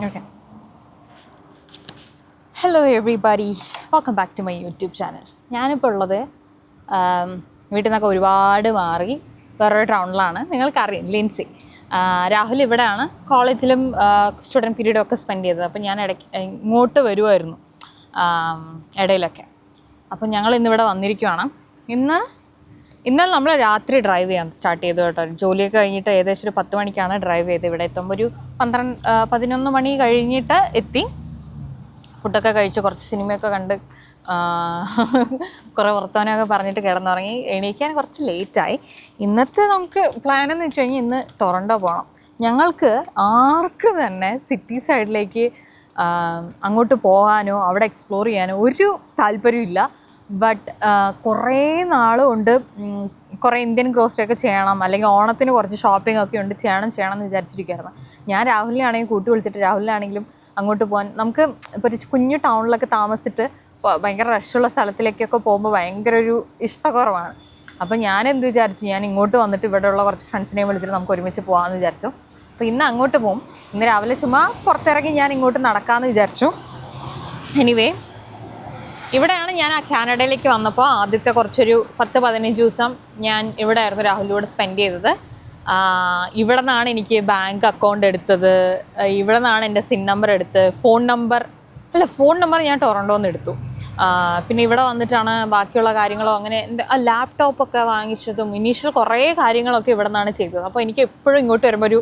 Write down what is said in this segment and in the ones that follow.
Okay. Hello everybody. Welcome back to my YouTube channel. ഞാനിപ്പോൾ ഉള്ളത് വീട്ടിൽ നിന്നൊക്കെ ഒരുപാട് മാറി വേറൊരു ടൗണിലാണ്. നിങ്ങൾക്കറിയാം, ലിൻസി. രാഹുൽ ഇവിടെയാണ് കോളേജിലും സ്റ്റുഡൻറ്റ് പീരീഡും ഒക്കെ സ്പെൻഡ് ചെയ്തത്. അപ്പോൾ ഞാൻ ഇങ്ങോട്ട് വരുമായിരുന്നു ഇടയിലൊക്കെ. അപ്പോൾ ഞങ്ങൾ ഇന്നിവിടെ വന്നിരിക്കുവാണ്. ഇന്നലെ നമ്മൾ രാത്രി ഡ്രൈവ് ചെയ്യാൻ സ്റ്റാർട്ട് ചെയ്തു കേട്ടോ. ജോലിയൊക്കെ കഴിഞ്ഞിട്ട് ഏകദേശം ഒരു 10 മണിക്കാണ് ഡ്രൈവ് ചെയ്ത് ഇവിടെ എത്തുമ്പോൾ ഒരു 11 മണി കഴിഞ്ഞിട്ട് എത്തി. ഫുഡൊക്കെ കഴിച്ച് കുറച്ച് സിനിമയൊക്കെ കണ്ട് കുറേ വർത്തമാനമൊക്കെ പറഞ്ഞിട്ട് കിടന്നുറങ്ങി. എണീക്കാൻ കുറച്ച് ലേറ്റായി. ഇന്നത്തെ നമുക്ക് പ്ലാൻ എന്ന് വെച്ച് കഴിഞ്ഞാൽ ഇന്ന് ടൊറൻഡോ പോകണം. ഞങ്ങൾക്ക് ആർക്കും തന്നെ സിറ്റി സൈഡിലേക്ക് അങ്ങോട്ട് പോകാനോ അവിടെ എക്സ്പ്ലോർ ചെയ്യാനോ ഒരു താല്പര്യമില്ല. ബട്ട് കുറേ നാളുകൊണ്ട് കുറേ ഇന്ത്യൻ ഗ്രോസറി ഒക്കെ ചെയ്യണം, അല്ലെങ്കിൽ ഓണത്തിന് കുറച്ച് ഷോപ്പിംഗ് ഒക്കെ ഉണ്ട്, ചെയ്യണം എന്ന് വിചാരിച്ചിരിക്കുകയായിരുന്നു. ഞാൻ രാഹുലിനാണെങ്കിലും കൂട്ടി വിളിച്ചിട്ട് രാഹുലിനാണെങ്കിലും അങ്ങോട്ട് പോകാൻ, നമുക്ക് ഇപ്പോൾ ഒരു കുഞ്ഞു ടൗണിലൊക്കെ താമസിച്ചിട്ട് ഭയങ്കര റഷുള്ള സ്ഥലത്തിലേക്കൊക്കെ പോകുമ്പോൾ ഭയങ്കര ഒരു ഇഷ്ടക്കുറവാണ്. അപ്പോൾ ഞാൻ എന്ത് വിചാരിച്ചു, ഞാൻ ഇങ്ങോട്ട് വന്നിട്ട് ഇവിടെയുള്ള കുറച്ച് ഫ്രണ്ട്സിനെയും വിളിച്ചിട്ട് നമുക്ക് ഒരുമിച്ച് പോകാമെന്ന് വിചാരിച്ചു. അപ്പോൾ ഇന്ന് അങ്ങോട്ട് പോകും. ഇന്ന് രാവിലെ ചുമ്മാ പുറത്തിറങ്ങി ഞാൻ ഇങ്ങോട്ട് നടക്കാമെന്ന് വിചാരിച്ചു. എനിവേ, ഇവിടെയാണ് ഞാൻ കാനഡയിലേക്ക് വന്നപ്പോൾ ആദ്യത്തെ കുറച്ചൊരു 10-15 ദിവസം ഞാൻ ഇവിടെ ആയിരുന്നു രാഹുലിലൂടെ സ്പെൻഡ് ചെയ്തത്. ഇവിടെ നിന്നാണ് എനിക്ക് ബാങ്ക് അക്കൗണ്ട് എടുത്തത്, ഇവിടെ നിന്നാണ് എൻ്റെ സിം നമ്പർ എടുത്ത്, ഫോൺ നമ്പർ ഞാൻ ടൊറൻഡോയിൽ നിന്ന് എടുത്തു. പിന്നെ ഇവിടെ വന്നിട്ടാണ് ബാക്കിയുള്ള കാര്യങ്ങളോ അങ്ങനെ ലാപ്ടോപ്പൊക്കെ വാങ്ങിച്ചതും ഇനീഷ്യൽ കുറേ കാര്യങ്ങളൊക്കെ ഇവിടെ നിന്നാണ് ചെയ്തത്. അപ്പോൾ എനിക്ക് എപ്പോഴും ഇങ്ങോട്ട് വരുമ്പോൾ ഒരു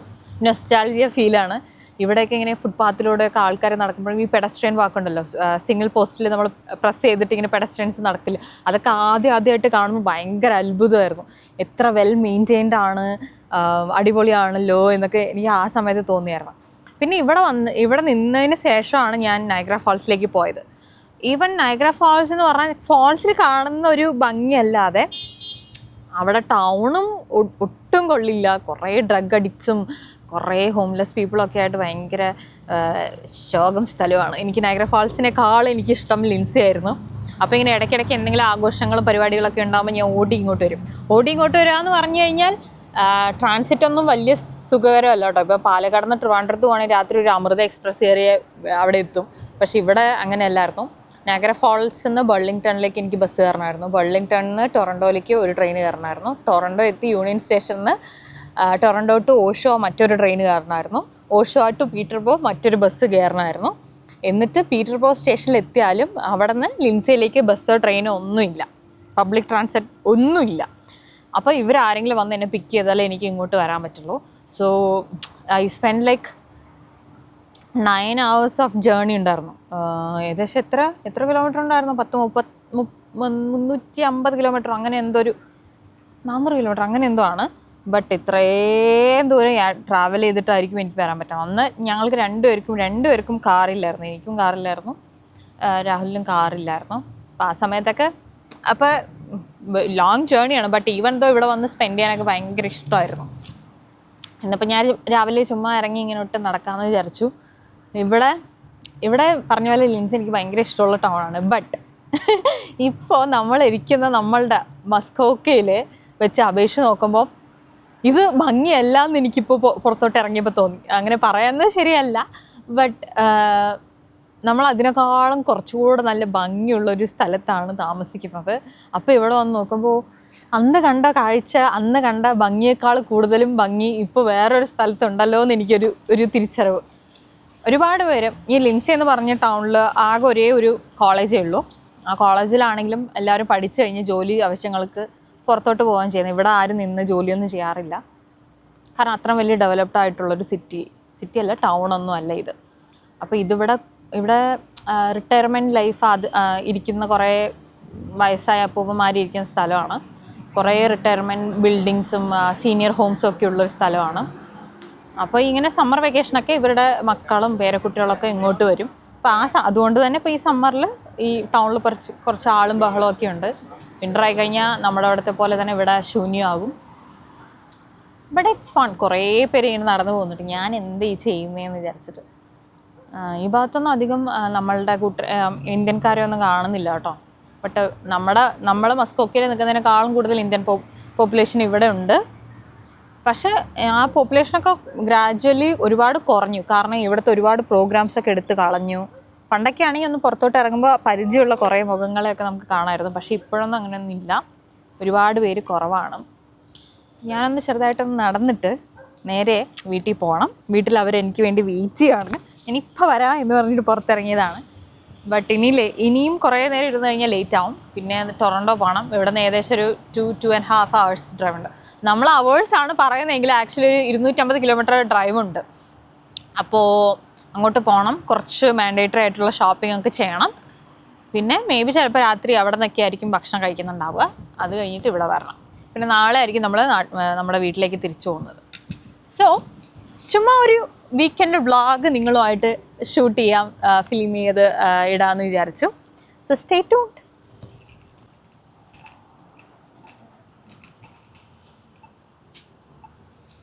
നൊസ്റ്റാൾജിയ ഫീലാണ്. ഇവിടെയൊക്കെ ഇങ്ങനെ ഫുട്പാത്തിലൂടെയൊക്കെ ആൾക്കാർ നടക്കുമ്പോഴും ഈ പെഡസ്ട്രിയൻ വാക്കുണ്ടല്ലോ, സിംഗിൾ പോസ്റ്റിൽ നമ്മൾ പ്രസ് ചെയ്തിട്ട് ഇങ്ങനെ പെഡസ്ട്രിയൻസ് നടക്കില്ല, അതൊക്കെ ആദ്യമായിട്ട് കാണുമ്പോൾ ഭയങ്കര അത്ഭുതമായിരുന്നു. എത്ര വെൽ മെയിൻറ്റെയിൻഡ് ആണ്, അടിപൊളിയാണല്ലോ എന്നൊക്കെ എനിക്ക് ആ സമയത്ത് തോന്നിയായിരുന്നു. പിന്നെ ഇവിടെ നിന്നതിന് ശേഷമാണ് ഞാൻ നയഗ്ര ഫാൾസിലേക്ക് പോയത്. ഈവൻ നയഗ്ര ഫാൾസ് എന്ന് പറഞ്ഞാൽ ഫാൾസിൽ കാണുന്ന ഒരു ഭംഗിയല്ലാതെ അവിടെ ടൗണും ഒട്ടും കൊള്ളില്ല. കുറേ ഡ്രഗ് അഡിക്ട്സും കുറേ ഹോംലെസ് പീപ്പിളൊക്കെ ആയിട്ട് ഭയങ്കര ശോകം സ്ഥലമാണ്. എനിക്ക് നയഗ്ര ഫാൾസിനേക്കാൾ എനിക്കിഷ്ടം ലിൻസി ആയിരുന്നു. അപ്പോൾ ഇങ്ങനെ ഇടയ്ക്കിടയ്ക്ക് എന്തെങ്കിലും ആഘോഷങ്ങളും പരിപാടികളൊക്കെ ഉണ്ടാകുമ്പോൾ ഞാൻ ഓടി ഇങ്ങോട്ട് വരാമെന്ന് പറഞ്ഞു കഴിഞ്ഞാൽ ട്രാൻസിറ്റ് ഒന്നും വലിയ സുഖകരമല്ല കേട്ടോ. ഇപ്പോൾ പാലക്കാട് നിന്ന് ട്രിവാൻഡ്രത്ത് പോകണമെങ്കിൽ രാത്രി ഒരു അമൃത എക്സ്പ്രസ് കയറിയ അവിടെ എത്തും. പക്ഷേ ഇവിടെ അങ്ങനെയല്ലായിരുന്നു. നയഗ്ര ഫാൾസിൽ നിന്ന് ബർലിംഗ്ടണിലേക്ക് എനിക്ക് ബസ് കയറണമായിരുന്നു. ബർലിംഗ്ടണിൽ നിന്ന് ടൊറൻഡോയിലേക്ക് ഒരു ട്രെയിൻ കയറണമായിരുന്നു. ടൊറൻഡോ എത്തി യൂണിയൻ സ്റ്റേഷനിൽ നിന്ന് ടൊറൻഡോ ടു ഓഷോ മറ്റൊരു ട്രെയിൻ കയറണമായിരുന്നു. ഓഷോ ടു പീറ്റർബോ മറ്റൊരു ബസ് കയറണമായിരുന്നു. എന്നിട്ട് പീറ്റർബോ സ്റ്റേഷനിൽ എത്തിയാലും അവിടെ നിന്ന് ലിൻസിയിലേക്ക് ബസ്സോ ട്രെയിനോ ഒന്നുമില്ല, പബ്ലിക് ട്രാൻസ്പോർട്ട് ഒന്നുമില്ല. അപ്പോൾ ഇവരാരെങ്കിലും വന്ന് എന്നെ പിക്ക് ചെയ്താലേ എനിക്ക് ഇങ്ങോട്ട് വരാൻ പറ്റുള്ളൂ. So I spend like 9 hours of journey ഉണ്ടായിരുന്നു. ഏകദേശം എത്ര കിലോമീറ്റർ ഉണ്ടായിരുന്നു? 350 കിലോമീറ്റർ അങ്ങനെ എന്തോ, ഒരു 400 കിലോമീറ്റർ അങ്ങനെ എന്തോ ആണ്. ബട്ട് ഇത്രയും ദൂരം ട്രാവൽ ചെയ്തിട്ടായിരിക്കും എനിക്ക് വരാൻ പറ്റണം. അന്ന് ഞങ്ങൾക്ക് രണ്ടുപേർക്കും കാറില്ലായിരുന്നു. എനിക്കും കാറില്ലായിരുന്നു, രാഹുലിനും കാറില്ലായിരുന്നു. അപ്പോൾ ആ സമയത്തൊക്കെ അപ്പോൾ ലോങ് ജേർണിയാണ്. ബട്ട് ഈവൻ ദോ ഇവിടെ വന്ന് സ്പെൻഡ് ചെയ്യാനൊക്കെ ഭയങ്കര ഇഷ്ടമായിരുന്നു. എന്നിപ്പോൾ ഞാൻ രാവിലെ ചുമ്മാ ഇറങ്ങി ഇങ്ങോട്ട് നടക്കാമെന്ന് വിചാരിച്ചു. ഇവിടെ പറഞ്ഞ പോലെ ലിൻസ് എനിക്ക് ഭയങ്കര ഇഷ്ടമുള്ള ടൗണാണ്. ബട്ട് ഇപ്പോൾ നമ്മളിരിക്കുന്ന നമ്മളുടെ മസ്കോക്കയിൽ വെച്ച് അപേക്ഷിച്ച് നോക്കുമ്പോൾ ഇത് ഭംഗിയല്ല എന്ന് എനിക്കിപ്പോൾ പുറത്തോട്ട് ഇറങ്ങിയപ്പോൾ തോന്നി. അങ്ങനെ പറയുന്നത് ശരിയല്ല, ബട്ട് നമ്മൾ അതിനേക്കാളും കുറച്ചുകൂടെ നല്ല ഭംഗിയുള്ളൊരു സ്ഥലത്താണ് താമസിക്കുന്നത്. അപ്പോൾ ഇവിടെ വന്ന് നോക്കുമ്പോൾ അന്ന് കണ്ട ഭംഗിയേക്കാൾ കൂടുതലും ഭംഗി ഇപ്പോൾ വേറൊരു സ്ഥലത്തുണ്ടല്ലോ എന്ന് എനിക്കൊരു തിരിച്ചറിവ്. ഒരുപാട് പേര് ഈ ലിൻസി എന്ന് പറഞ്ഞ ടൗണിൽ ആകെ ഒരേ ഒരു കോളേജേ ഉള്ളൂ. ആ കോളേജിലാണെങ്കിലും എല്ലാവരും പഠിച്ചു കഴിഞ്ഞ് ജോലി ആവശ്യങ്ങൾക്ക് പുറത്തോട്ട് പോകാൻ ചെയ്യുന്നത്. ഇവിടെ ആരും നിന്ന് ജോലിയൊന്നും ചെയ്യാറില്ല. കാരണം അത്ര വലിയ ഡെവലപ്ഡ് ആയിട്ടുള്ളൊരു സിറ്റി അല്ല, ടൗണൊന്നും അല്ല ഇത്. അപ്പോൾ ഇവിടെ റിട്ടയർമെൻറ്റ് ലൈഫ് ഇരിക്കുന്ന കുറേ വയസ്സായ അപ്പൂപ്പന്മാരിരിക്കുന്ന സ്ഥലമാണ്. കുറേ റിട്ടയർമെൻറ്റ് ബിൽഡിങ്സും സീനിയർ ഹോംസും ഒക്കെ ഉള്ളൊരു സ്ഥലമാണ്. അപ്പോൾ ഇങ്ങനെ സമ്മർ വെക്കേഷനൊക്കെ ഇവരുടെ മക്കളും പേരക്കുട്ടികളൊക്കെ ഇങ്ങോട്ട് വരും. അപ്പോൾ അതുകൊണ്ട് തന്നെ ഇപ്പോൾ ഈ സമ്മറിൽ ഈ ടൗണിൽ കുറച്ച് ആളും ബഹളവും ഒക്കെ ഉണ്ട്. വിൻ്ററായി കഴിഞ്ഞാൽ നമ്മുടെ അവിടുത്തെ പോലെ തന്നെ ഇവിടെ ശൂന്യമാകും. But it's fun. കുറേ പേര് ഇങ്ങനെ നടന്നു പോകുന്നുണ്ട്. ഞാൻ എന്ത് ചെയ്യുന്നതെന്ന് വിചാരിച്ചിട്ട്. ഈ ഭാഗത്തൊന്നും അധികം നമ്മളുടെ ഇന്ത്യൻകാരെ ഒന്നും കാണുന്നില്ല കേട്ടോ. ബട്ട് നമ്മൾ മസ്കോക്കയിൽ നിൽക്കുന്നതിനേക്കാളും കൂടുതൽ ഇന്ത്യൻ പോപ്പുലേഷൻ ഇവിടെ ഉണ്ട്. പക്ഷേ ആ പോപ്പുലേഷനൊക്കെ ഗ്രാജ്വലി ഒരുപാട് കുറഞ്ഞു. കാരണം ഇവിടുത്തെ ഒരുപാട് പ്രോഗ്രാംസൊക്കെ എടുത്ത് കളഞ്ഞു. പണ്ടൊക്കെ ആണെങ്കിൽ ഒന്ന് പുറത്തോട്ട് ഇറങ്ങുമ്പോൾ പരിചയമുള്ള കുറേ മുഖങ്ങളെയൊക്കെ നമുക്ക് കാണാമായിരുന്നു. പക്ഷേ ഇപ്പോഴൊന്നും അങ്ങനെയൊന്നും ഇല്ല, ഒരുപാട് പേര് കുറവാണ്. ഞാനൊന്ന് ചെറുതായിട്ടൊന്ന് നടന്നിട്ട് നേരെ വീട്ടിൽ പോകണം. വീട്ടിൽ അവരെനിക്ക് വേണ്ടി വെയിറ്റ് ചെയ്യാണ്. ഇനിയിപ്പോൾ വരാം എന്ന് പറഞ്ഞിട്ട് പുറത്തിറങ്ങിയതാണ്. ബട്ട് ഇനിയും കുറേ നേരം ഇരുന്ന് കഴിഞ്ഞാൽ ലേറ്റ് ആവും. പിന്നെ ടൊറൻഡോ പോകണം. ഇവിടെ നിന്ന് ഏകദേശം ഒരു 2-2.5 hours ഡ്രൈവ് ഉണ്ട്. നമ്മൾ അവേഴ്സാണ് പറയുന്നതെങ്കിൽ ആക്ച്വലി 250 കിലോമീറ്റർ ഡ്രൈവ് ഉണ്ട്. അപ്പോൾ അങ്ങോട്ട് പോകണം. കുറച്ച് മാൻഡേറ്ററി ആയിട്ടുള്ള ഷോപ്പിംഗ് ഒക്കെ ചെയ്യണം. പിന്നെ മേ ബി ചിലപ്പോൾ രാത്രി അവിടെ നിന്നൊക്കെ ആയിരിക്കും ഭക്ഷണം കഴിക്കുന്നുണ്ടാവുക. അത് കഴിഞ്ഞിട്ട് ഇവിടെ വരണം. പിന്നെ നാളെ ആയിരിക്കും നമ്മൾ നമ്മുടെ വീട്ടിലേക്ക് തിരിച്ചു പോകുന്നത്. സോ ചുമ്മാ ഒരു വീക്കെൻഡ് വ്ളോഗ് നിങ്ങളുമായിട്ട് ഷൂട്ട് ചെയ്യാം, ഫിലിം ചെയ്ത് ഇടാമെന്ന് വിചാരിച്ചു. So stay tuned.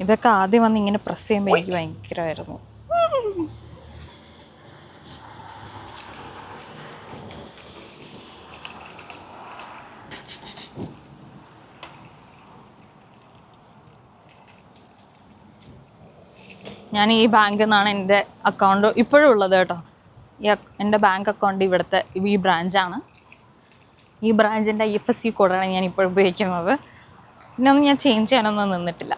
ഇതൊക്കെ ആദ്യം വന്ന് ഇങ്ങനെ പ്രസ് ചെയ്യുമ്പോൾ എനിക്ക് ഭയങ്കരമായിരുന്നു. ഞാൻ ഈ ബാങ്കിൽ നിന്നാണ് എൻ്റെ അക്കൗണ്ട് ഇപ്പോഴും ഉള്ളത് കേട്ടോ. എൻ്റെ ബാങ്ക് അക്കൗണ്ട് ഇവിടുത്തെ ഈ ബ്രാഞ്ചാണ്. ഈ ബ്രാഞ്ചിൻ്റെ IFSC കോഡാണ് ഞാൻ ഇപ്പോഴും ഉപയോഗിക്കുന്നത്. പിന്നെ ഒന്നും ഞാൻ ചേഞ്ച് ചെയ്യാനൊന്നും നിന്നിട്ടില്ല.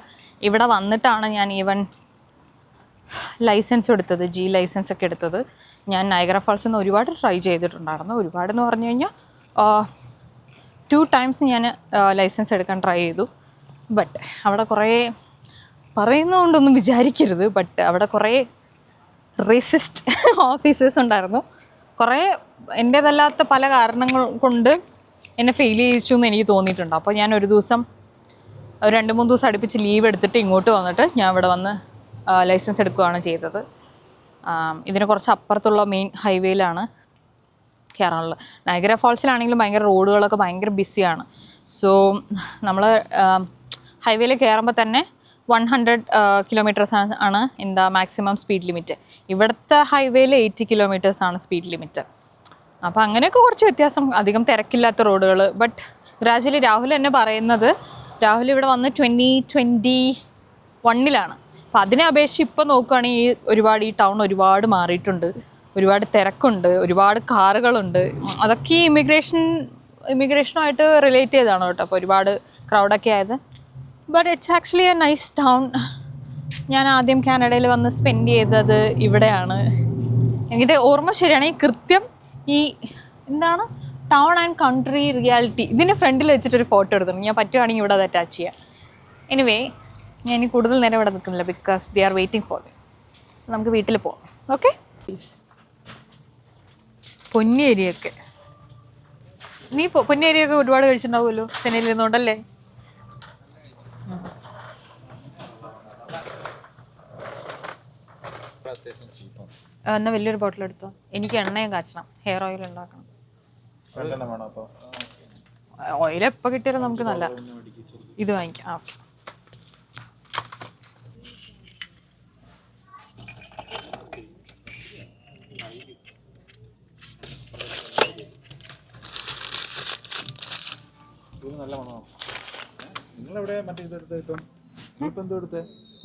ഇവിടെ വന്നിട്ടാണ് ഞാൻ ഈവൻ ലൈസൻസ് എടുത്തത്, G ലൈസൻസ് ഒക്കെ എടുത്തത്. ഞാൻ നയഗ്ര ഫാൾസിൽ നിന്ന് ഒരുപാട് ട്രൈ ചെയ്തിട്ടുണ്ടായിരുന്നു. ഒരുപാടെന്ന് പറഞ്ഞു കഴിഞ്ഞാൽ 2 times ഞാൻ ലൈസൻസ് എടുക്കാൻ ട്രൈ ചെയ്തു. ബട്ട് അവിടെ കുറേ പറയുന്നതുകൊണ്ടൊന്നും വിചാരിക്കരുത്, ബട്ട് അവിടെ കുറേ റേസിസ്റ്റ് ഓഫീസേഴ്സ് ഉണ്ടായിരുന്നു. കുറേ എൻ്റേതല്ലാത്ത പല കാരണങ്ങൾ കൊണ്ട് എന്നെ ഫെയിൽ ചെയ്യിച്ചു എന്ന് എനിക്ക് തോന്നിയിട്ടുണ്ട്. അപ്പോൾ ഞാൻ ഒരു ദിവസം 2-3 ദിവസം അടുപ്പിച്ച് ലീവ് എടുത്തിട്ട് ഇങ്ങോട്ട് വന്നിട്ട് ഞാൻ ഇവിടെ വന്ന് ലൈസൻസ് എടുക്കുകയാണ് ചെയ്തത്. ഇതിന് കുറച്ച് അപ്പുറത്തുള്ള മെയിൻ ഹൈവേയിലാണ് കയറാനുള്ളത്. നയഗ്ര ഫാൾസിലാണെങ്കിലും ഭയങ്കര റോഡുകളൊക്കെ ഭയങ്കര ബിസിയാണ്. സോ നമ്മൾ ഹൈവേയിൽ കയറുമ്പോൾ തന്നെ 100 കിലോമീറ്റേഴ്സ് ആണ് എന്താ മാക്സിമം സ്പീഡ് ലിമിറ്റ്. ഇവിടുത്തെ ഹൈവേയിൽ 80 കിലോമീറ്റേഴ്സ് ആണ് സ്പീഡ് ലിമിറ്റ്. അപ്പോൾ അങ്ങനെയൊക്കെ കുറച്ച് വ്യത്യാസം, അധികം തിരക്കില്ലാത്ത റോഡുകൾ. ബട്ട് ഗ്രാജുവലി രാഹുൽ എന്നെ പറയുന്നത്, രാഹുൽ ഇവിടെ വന്ന് 2021 അപ്പോൾ അതിനെ അപേക്ഷിച്ച് ഇപ്പോൾ നോക്കുകയാണെങ്കിൽ ഒരുപാട് ഈ ടൗൺ ഒരുപാട് മാറിയിട്ടുണ്ട്. ഒരുപാട് തിരക്കുണ്ട്, ഒരുപാട് കാറുകളുണ്ട്. അതൊക്കെ ഈ ഇമിഗ്രേഷനുമായിട്ട് റിലേറ്റ് ചെയ്താണ് കേട്ടോ. അപ്പോൾ ഒരുപാട് ക്രൗഡൊക്കെ ആയത്. But it's actually A nice town. ഞാൻ ആദ്യം കാനഡയിൽ വന്ന് സ്പെൻഡ് ചെയ്തത് ഇവിടെയാണ്. എൻ്റെ ഓർമ്മ ശരിയാണെങ്കിൽ കൃത്യം ഈ എന്താണ് ടൗൺ ആൻഡ് കൺട്രി റിയാലിറ്റി ഇതിൻ്റെ ഫ്രണ്ടിൽ വെച്ചിട്ടൊരു ഫോട്ടോ എടുത്തിട്ടുണ്ട്. ഞാൻ പറ്റുവാണെങ്കിൽ ഇവിടെ അത് അറ്റാച്ച് ചെയ്യാം. എനിവേ ഞാൻ ഇനി കൂടുതൽ നേരം ഇവിടെ നിൽക്കുന്നില്ല, because they are waiting for me. നമുക്ക് വീട്ടിൽ പോകാം. ഓക്കെ, പൊന്നിയേരിയൊക്കെ നീ പൊന്നിയേരിയൊക്കെ ഒരുപാട് കഴിച്ചിട്ടുണ്ടാവുമല്ലോ ചെന്നൈയിൽ നിന്നുകൊണ്ടല്ലേ? എന്നാൽ വലിയൊരു ബോട്ടിൽ എടുത്തോ. എനിക്ക് എണ്ണയും കാച്ചണം, ഹെയർ ഓയിൽ ഉണ്ടാക്കണം. ഓയിൽ എപ്പോൾ കിട്ടിയാലും നമുക്ക് നല്ല ഇത് വാങ്ങിക്കാം. ആ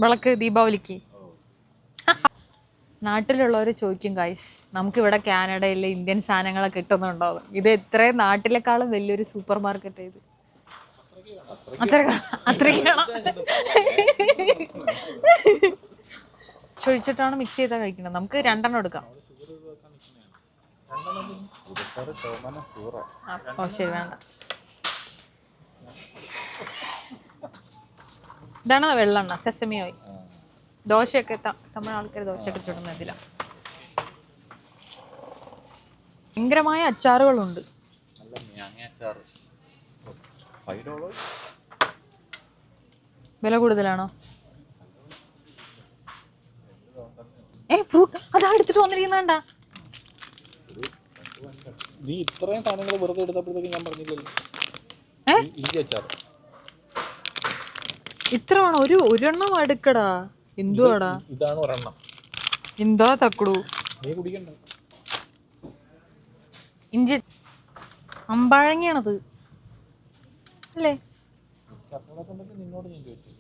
വിളക്ക് ദീപാവലിക്ക്. നാട്ടിലുള്ളവർ ചോദിക്കും ഗൈസ്, നമുക്കിവിടെ കാനഡയിൽ ഇന്ത്യൻ സാധനങ്ങളൊക്കെ കിട്ടുന്നുണ്ടോ? ഇത് എത്രയും നാട്ടിലേക്കാളും വലിയൊരു സൂപ്പർ മാർക്കറ്റ് ഇത്. അത്രയ്ക്കാണ് ചൊഴിച്ചിട്ടാണ് മിക്സ് ചെയ്താൽ കഴിക്കുന്നത്. നമുക്ക് 2 എടുക്കാം. ഓ ശരി, വേണ്ട. ഇതാണ് വെള്ളെണ്ണ, സെസമി ഓയിൽ. ദോശയൊക്കെ തമിഴ് ആൾക്കാർ ദോശയൊക്കെ ചുടുന്നതില്ല. ഭയങ്കരമായ അച്ചാറുകളുണ്ട്. വില കൂടുതലാണോ? ഫ്രൂട്ട് അതാ എടുത്തിട്ട് വന്നിരിക്കുന്നുണ്ട. നീ ഇത്രയും സാധനങ്ങൾ വെറുതെ എടുത്തപ്പോഴത്തേക്ക് ഞാൻ പറഞ്ഞില്ലല്ലോ. ഇത്ര വേണോ? ഒരെണ്ണം എടുക്കടാ. എന്തുവാടാ? ഇതാണ് ഒരെണ്ണം. എന്താ ചക്കുടു? നീ കുടിക്കണ്ട. ഇഞ്ചി അമ്പാഴങ്ങയാണത് അല്ലേ? നിന്നോട് ഞാൻ ചോദിച്ചു.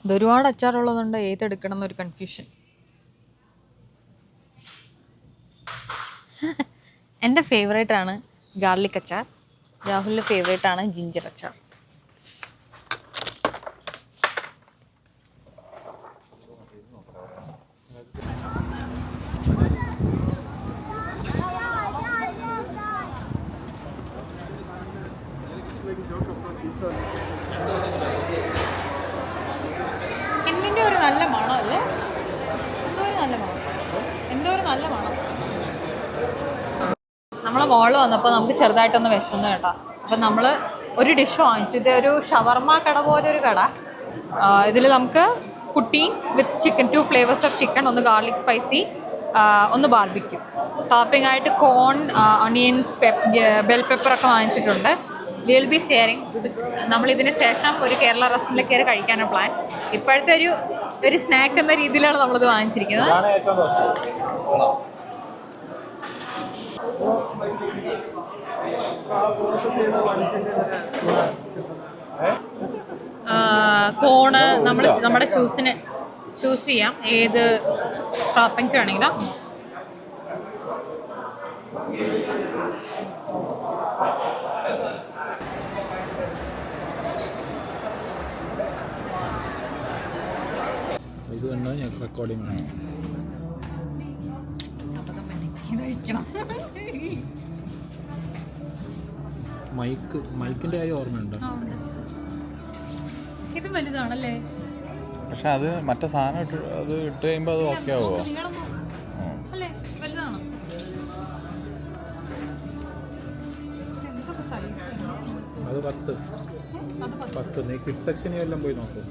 ഇത് ഒരുപാട് അച്ചാറുള്ളതുകൊണ്ട് ഏതെടുക്കണം എന്നൊരു കൺഫ്യൂഷൻ. എൻ്റെ ഫേവറേറ്റ് ആണ് ഗാർലിക് അച്ചാർ. രാഹുലിൻ്റെ ഫേവറേറ്റ് ആണ് ജിഞ്ചർ അച്ചാർ. എന്തിൻ്റെ ഒരു നല്ല മണം അല്ലേ? എന്തോ ഒരു നല്ല മണം. നമ്മളെ മോള് വന്നപ്പോൾ നമുക്ക് ചെറുതായിട്ടൊന്ന് വിശന്നു കേട്ടോ. അപ്പം നമ്മൾ ഒരു ഡിഷ് വാങ്ങിച്ചു. ഇത് ഒരു ഷവർമ കട പോലെ ഒരു കട. ഇതിൽ നമുക്ക് poutine with chicken, 2 flavours of chicken, ഒന്ന് ഗാർലിക് സ്പൈസി, ഒന്ന് ബാർബിക്യൂ. ടോപ്പിംഗ് ആയിട്ട് കോൺ, ഒണിയൻസ്, ബെൽ പെപ്പറൊക്കെ വാങ്ങിച്ചിട്ടുണ്ട്. We will be sharing. നമ്മളിതിന് ശേഷം ഒരു കേരള റെസ്റ്റോറൻറ്റിൽ കയറി കഴിക്കാനാണ് പ്ലാൻ. ഇപ്പോഴത്തെ ഒരു സ്നാക്ക് എന്ന രീതിയിലാണ് നമ്മളിത് വാങ്ങിച്ചിരിക്കുന്നത്. കോണ് നമ്മുടെ ചൂസ് ചെയ്യാം ഏത് ടോപ്പിങ്സ് വേണമെങ്കിലും. ഇത് കണ്ടാൽ ഞാൻ റെക്കോർഡിംഗ് ആണ്. മൈക്കിന്റെ കാര്യം ഓർമ്മയുണ്ടോ? ഇത് വലുതാണല്ലേ? പക്ഷെ അത് മറ്റേ സാധനം അത് ഇട്ട് കഴിയുമ്പോൾ അത് ഓക്കെ ആവുമോ? അല്ലേ, വലുതാണ്. അത് 10. നീ കിഡ് സെക്ഷനിൽ എല്ലാം പോയി നോക്കൂ.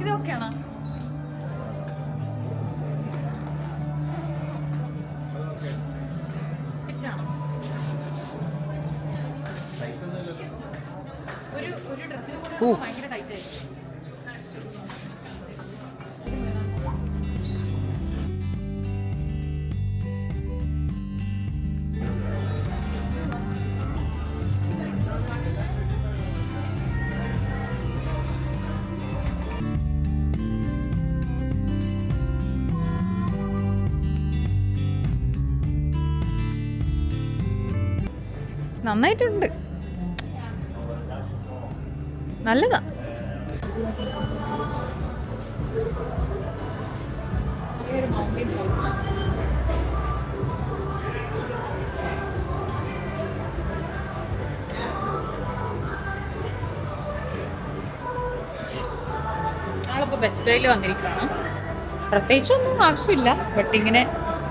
ഇതൊക്കെയാണോ? ഒരു ഡ്രസ്സ് ഭയങ്കര ടൈറ്റ് ആയിരിക്കും. നന്നായിട്ടുണ്ട്, നല്ലതാ. ഞങ്ങളിപ്പോൾ ബെസ്റ്റ് ബൈയിൽ വന്നിരിക്കുകയാണ്. പ്രത്യേകിച്ചൊന്നും ആവശ്യമില്ല, ബട്ട് ഇങ്ങനെ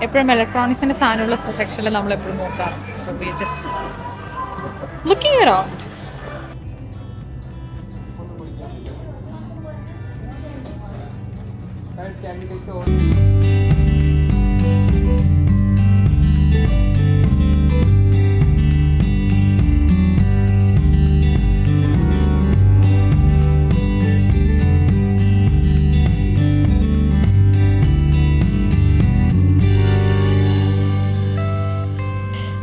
എപ്പോഴും ഇലക്ട്രോണിക്സിൻ്റെ സാധനമുള്ള സെക്ഷനിൽ നമ്മളെപ്പോഴും നോക്കാറ്. So we just looking around.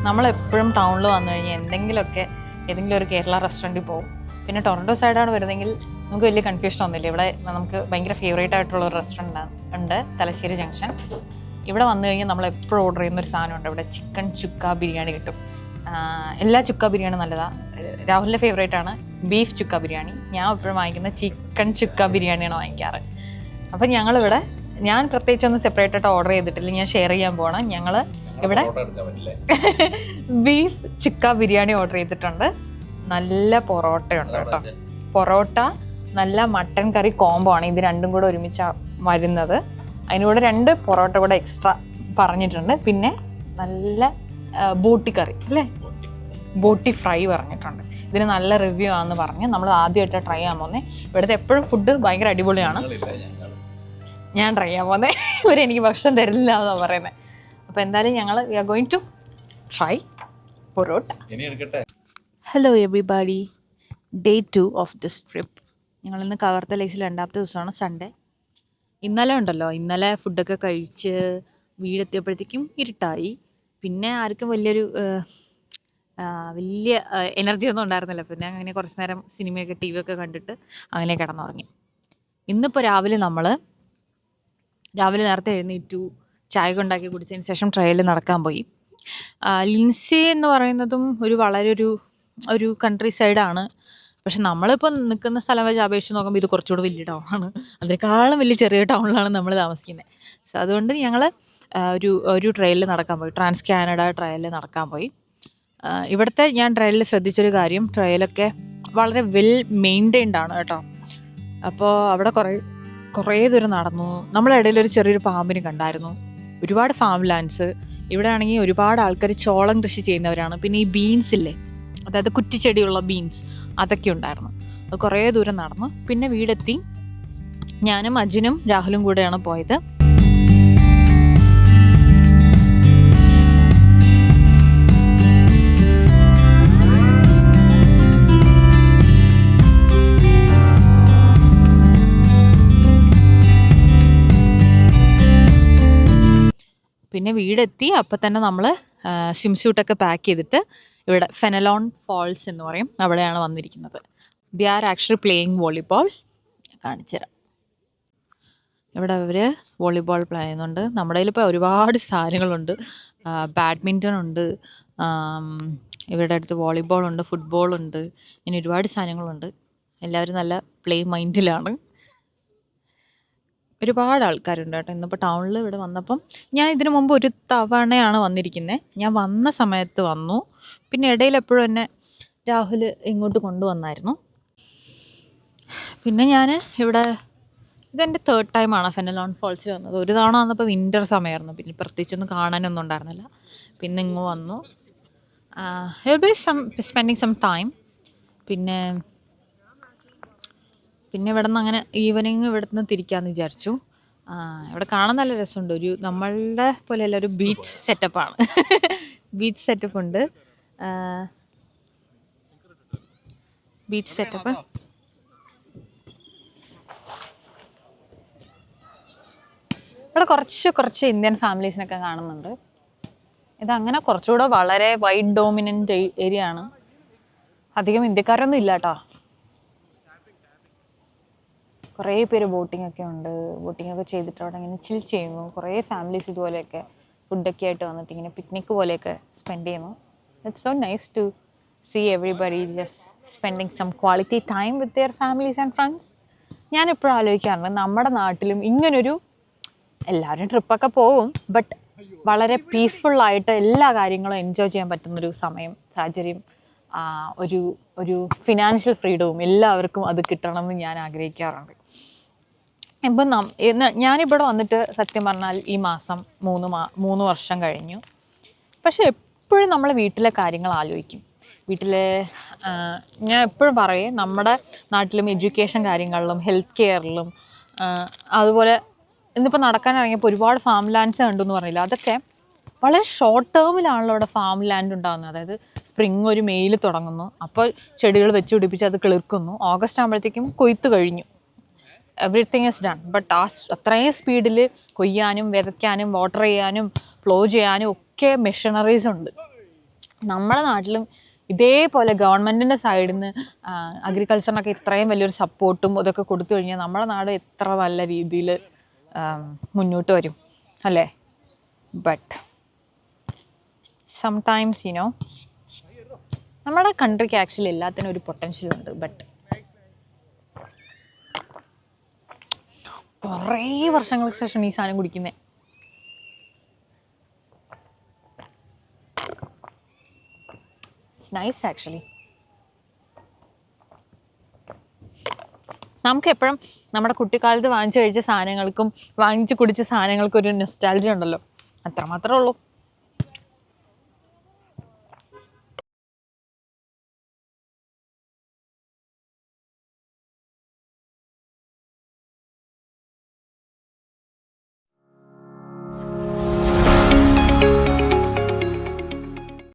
നമ്മളെപ്പോഴും ടൗണിൽ വന്നു കഴിഞ്ഞാൽ ഏതെങ്കിലും ഒരു കേരള റെസ്റ്റോറൻറ്റിൽ പോകും. പിന്നെ ടൊറൻറ്റോ സൈഡാണ് വരുന്നതെങ്കിൽ നമുക്ക് വലിയ കൺഫ്യൂഷൻ ഒന്നുമില്ല. ഇവിടെ നമുക്ക് ഭയങ്കര ഫേവറേറ്റ് ആയിട്ടുള്ള ഒരു റെസ്റ്റോറൻറ്റ് ഉണ്ട്, തലശ്ശേരി ജംഗ്ഷൻ. ഇവിടെ വന്നു കഴിഞ്ഞാൽ നമ്മൾ എപ്പോഴും ഓർഡർ ചെയ്യുന്നൊരു സാധനമുണ്ട്. ഇവിടെ ചിക്കൻ ചുക്ക ബിരിയാണി കിട്ടും. എല്ലാ ചുക്ക ബിരിയാണി നല്ലതാണ്. രാഹുലിൻ്റെ ഫേവറേറ്റ് ആണ് ബീഫ് ചുക്ക ബിരിയാണി. ഞാൻ എപ്പോഴും വാങ്ങിക്കുന്ന ചിക്കൻ ചുക്ക ബിരിയാണിയാണ് വാങ്ങിക്കാറ്. അപ്പം ഞാൻ പ്രത്യേകിച്ചൊന്നും സെപ്പറേറ്റ് ആയിട്ട് ഓർഡർ ചെയ്തിട്ടില്ല, ഞാൻ ഷെയർ ചെയ്യാൻ പോകണം. ഞങ്ങൾ ഇവിടെ ബീഫ് ചുക്ക ബിരിയാണി ഓർഡർ ചെയ്തിട്ടുണ്ട്. നല്ല പൊറോട്ടയുണ്ട് കേട്ടോ. പൊറോട്ട നല്ല മട്ടൻ കറി കോംബോ ആണ്. ഇത് രണ്ടും കൂടെ ഒരുമിച്ച് വരുന്നത്. അതിനൂടെ 2 പൊറോട്ട കൂടെ എക്സ്ട്രാ പറഞ്ഞിട്ടുണ്ട്. പിന്നെ നല്ല ബോട്ടി കറി അല്ലേ, ബോട്ടി ഫ്രൈ പറഞ്ഞിട്ടുണ്ട്. ഇതിന് നല്ല റിവ്യൂ ആണെന്ന് പറഞ്ഞ് നമ്മൾ ആദ്യമായിട്ട് ട്രൈ ചെയ്യാൻ പോകുന്നത്. ഇവിടുത്തെ എപ്പോഴും ഫുഡ് ഭയങ്കര അടിപൊളിയാണ്. ഞാൻ ട്രൈ ചെയ്യാൻ പോകുന്നത്. എനിക്ക് ഭക്ഷണം തരില്ല എന്നാണ് പറയുന്നത്. അപ്പോൾ എന്തായാലും ഞങ്ങൾ we are going to try parotta. Hello everybody, day 2 of this trip. ഞങ്ങളിന്ന് കവർത്ത ലേസിൽ 2ാമത്തെ ദിവസമാണ്, സൺഡേ. ഇന്നലെ ഫുഡൊക്കെ കഴിച്ച് വീടെത്തിയപ്പോഴത്തേക്കും ഇരുട്ടായി. പിന്നെ ആർക്കും വലിയൊരു വലിയ എനർജി ഒന്നും ഉണ്ടായിരുന്നില്ല. പിന്നെ അങ്ങനെ കുറച്ച് നേരം സിനിമയൊക്കെ ടി വി ഒക്കെ കണ്ടിട്ട് അങ്ങനെ കിടന്നുറങ്ങി. ഇന്നിപ്പോൾ രാവിലെ നേരത്തെ എഴുന്നേറ്റു, ചായ ഉണ്ടാക്കി കുടിച്ചതിന് ശേഷം ട്രയൽ നടക്കാൻ പോയി. ലിൻസി എന്ന് പറയുന്നതും വളരെ ഒരു കൺട്രി സൈഡാണ്. പക്ഷെ നമ്മളിപ്പോൾ നിൽക്കുന്ന സ്ഥലം വെച്ച് അപേക്ഷിച്ച് നോക്കുമ്പോൾ ഇത് കുറച്ചുകൂടി വലിയ ടൗണാണ്. അതിനേക്കാളും വലിയ ചെറിയ ടൗണിലാണ് നമ്മൾ താമസിക്കുന്നത്. സോ അതുകൊണ്ട് ഞങ്ങൾ ഒരു ട്രയലിൽ നടക്കാൻ പോയി, ട്രാൻസ് കാനഡ ട്രയലിൽ നടക്കാൻ പോയി. ഇവിടുത്തെ ഞാൻ ട്രയലിൽ ശ്രദ്ധിച്ചൊരു കാര്യം, ട്രയലൊക്കെ വളരെ വെൽ മെയിൻറ്റെയിൻഡ് ആണ് കേട്ടോ. അപ്പോൾ അവിടെ കുറേ ദൂരം നടന്നു. നമ്മളെ ഇടയിൽ ഒരു ചെറിയൊരു പാമ്പിനെ കണ്ടായിരുന്നു. ഒരുപാട് ഫാം ലാൻഡ്സ് ഇവിടെ ആണെങ്കിൽ ഒരുപാട് ആൾക്കാർ ചോളം കൃഷി ചെയ്യുന്നവരാണ്. പിന്നെ ഈ ബീൻസ് ഇല്ലേ, അതായത് കുറ്റിച്ചെടിയുള്ള ബീൻസ്, അതൊക്കെ ഉണ്ടായിരുന്നു. അത് കുറേ ദൂരം നടന്നു. പിന്നെ വീടെത്തി. ഞാനും അജിനും രാഹുലും കൂടെയാണ് പോയത്. പിന്നെ വീടെത്തി. അപ്പം തന്നെ നമ്മൾ സ്വിം സ്യൂട്ടൊക്കെ പാക്ക് ചെയ്തിട്ട് ഇവിടെ ഫെനലോൺ ഫാൾസ് എന്ന് പറയും, അവിടെയാണ് വന്നിരിക്കുന്നത്. They are actually playing volleyball. കാണിച്ചു തരാം. ഇവിടെ അവർ വോളിബോൾ പ്ലേ ചെയ്യുന്നുണ്ട്. നമ്മുടെ കയ്യിൽ ഇപ്പോൾ ഒരുപാട് സാധനങ്ങളുണ്ട്. ബാഡ്മിൻ്റൺ ഉണ്ട്, ഇവിടെ അടുത്ത് വോളിബോളുണ്ട്, ഫുട്ബോളുണ്ട്, ഇങ്ങനെ ഒരുപാട് സാധനങ്ങളുണ്ട്. എല്ലാവരും നല്ല പ്ലേ മൈൻഡിലാണ്. ഒരുപാട് ആൾക്കാരുണ്ട് കേട്ടോ. ഇന്നിപ്പോൾ ടൗണിൽ ഇവിടെ വന്നപ്പം ഞാൻ ഇതിനു മുമ്പ് ഒരു തവണയാണ് വന്നിരിക്കുന്നത്. ഞാൻ വന്ന സമയത്ത് വന്നു. പിന്നെ ഇടയിൽ എപ്പോഴും എന്നെ രാഹുൽ ഇങ്ങോട്ട് കൊണ്ടുവന്നായിരുന്നു. പിന്നെ ഞാൻ ഇവിടെ ഇതെൻ്റെ 3rd ടൈമാണ് ഫെനലോൺ ഫാൾസിൽ വന്നത്. ഒരു തവണ വന്നപ്പോൾ വിൻ്റർ സമയമായിരുന്നു, പിന്നെ പ്രത്യേകിച്ചൊന്നും കാണാനൊന്നും ഉണ്ടായിരുന്നില്ല. പിന്നെ ഇങ്ങ് വന്നു. Spending some time. പിന്നെ ഇവിടെ നിന്ന് അങ്ങനെ ഈവനിങ് ഇവിടെ നിന്ന് തിരിക്കാമെന്ന് വിചാരിച്ചു. ഇവിടെ കാണാൻ നല്ല രസമുണ്ട്. നമ്മളുടെ പോലെയല്ല, ഒരു ബീച്ച് സെറ്റപ്പാണ്. ബീച്ച് സെറ്റപ്പ് ഉണ്ട്. ബീച്ച് സെറ്റപ്പ് ഇവിടെ കുറച്ച് ഇന്ത്യൻ ഫാമിലീസിനൊക്കെ കാണുന്നുണ്ട്. ഇതങ്ങനെ കുറച്ചുകൂടെ വളരെ വൈഡ് ഡോമിനൻ്റ് ഏരിയ ആണ്. അധികം ഇന്ത്യക്കാരൊന്നും ഇല്ല കേട്ടോ. കുറേ പേര് ബോട്ടിംഗ് ഒക്കെ ഉണ്ട്. ബോട്ടിംഗ് ഒക്കെ ചെയ്തിട്ട് അവിടെ ഇങ്ങനെ ചിൽ ചെയ്യുന്നു. കുറേ ഫാമിലീസ് ഇതുപോലെയൊക്കെ ഫുഡൊക്കെ ആയിട്ട് വന്നിട്ട് ഇങ്ങനെ പിക്നിക്ക് പോലെയൊക്കെ സ്പെൻഡ് ചെയ്യുന്നു. It's so nice to see everybody just spending some quality time with their families and friends. ഞാനെപ്പോഴും ആലോചിക്കാറുണ്ട്, നമ്മുടെ നാട്ടിലും ഇങ്ങനൊരു, എല്ലാവരും ട്രിപ്പൊക്കെ പോകും, ബട്ട് വളരെ പീസ്ഫുള്ളായിട്ട് എല്ലാ കാര്യങ്ങളും എൻജോയ് ചെയ്യാൻ പറ്റുന്നൊരു സമയം, സാഹചര്യം, ഒരു ഫിനാൻഷ്യൽ ഫ്രീഡവും എല്ലാവർക്കും അത് കിട്ടണമെന്ന് ഞാൻ ആഗ്രഹിക്കാറുണ്ട്. ഇപ്പം ഞാനിവിടെ വന്നിട്ട് സത്യം പറഞ്ഞാൽ ഈ മാസം 3 വർഷം കഴിഞ്ഞു. പക്ഷെ എപ്പോഴും നമ്മൾ വീട്ടിലെ കാര്യങ്ങൾ ആലോചിക്കും. ഞാൻ എപ്പോഴും പറയും, നമ്മുടെ നാട്ടിലും എഡ്യൂക്കേഷൻ കാര്യങ്ങളിലും ഹെൽത്ത് കെയറിലും അതുപോലെ ഇന്നിപ്പോൾ നടക്കാനിറങ്ങിയപ്പോൾ ഒരുപാട് ഫാം ലാൻഡ്സ് കണ്ടെന്ന് പറഞ്ഞില്ല, അതൊക്കെ വളരെ ഷോർട്ട് ടേമിലാണല്ലോ ഇവിടെ ഫാം ലാൻഡ് ഉണ്ടാകുന്നത്. അതായത് സ്പ്രിങ് ഒരു മെയിൽ തുടങ്ങുന്നു, അപ്പോൾ ചെടികൾ വെച്ച് പിടിപ്പിച്ച് അത് കിളിർക്കുന്നു, ഓഗസ്റ്റ് ആകുമ്പോഴത്തേക്കും കൊയ്ത്ത് കഴിഞ്ഞു, എവറിത്തിങ് ഈസ് ഡൺ. ബട്ട് അത്രയും സ്പീഡിൽ കൊയ്യാനും വിതയ്ക്കാനും വാട്ടർ ചെയ്യാനും ഫ്ലോ ചെയ്യാനും ഒക്കെ മെഷീനറീസ് ഉണ്ട്. നമ്മുടെ നാട്ടിലും ഇതേപോലെ ഗവൺമെൻറ്റിൻ്റെ സൈഡിൽ നിന്ന് അഗ്രികൾച്ചറിനൊക്കെ ഇത്രയും വലിയൊരു സപ്പോർട്ടും ഇതൊക്കെ കൊടുത്തു കഴിഞ്ഞാൽ നമ്മുടെ നാട് എത്ര നല്ല രീതിയിൽ മുന്നോട്ട് വരും അല്ലേ? ബട്ട് സംടൈംസ് നമ്മുടെ കൺട്രിക്ക് ആക്ച്വലി എല്ലാത്തിനും ഒരു പൊട്ടൻഷ്യൽ ഉണ്ട്. ബട്ട് കുറേ വർഷങ്ങൾക്ക് ശേഷം ഈ സാധനം കുടിക്കുന്നത്. It's nice actually. നമുക്ക് എപ്പോഴും നമ്മുടെ കുട്ടിക്കാലത്ത് വാങ്ങിച്ചു കഴിച്ച സാധനങ്ങൾക്കും വാങ്ങിച്ചു കുടിച്ച സാധനങ്ങൾക്കും ഒരു നൊസ്റ്റാൾജിയ ഉണ്ടല്ലോ, അത്രമാത്രമേ ഉള്ളൂ.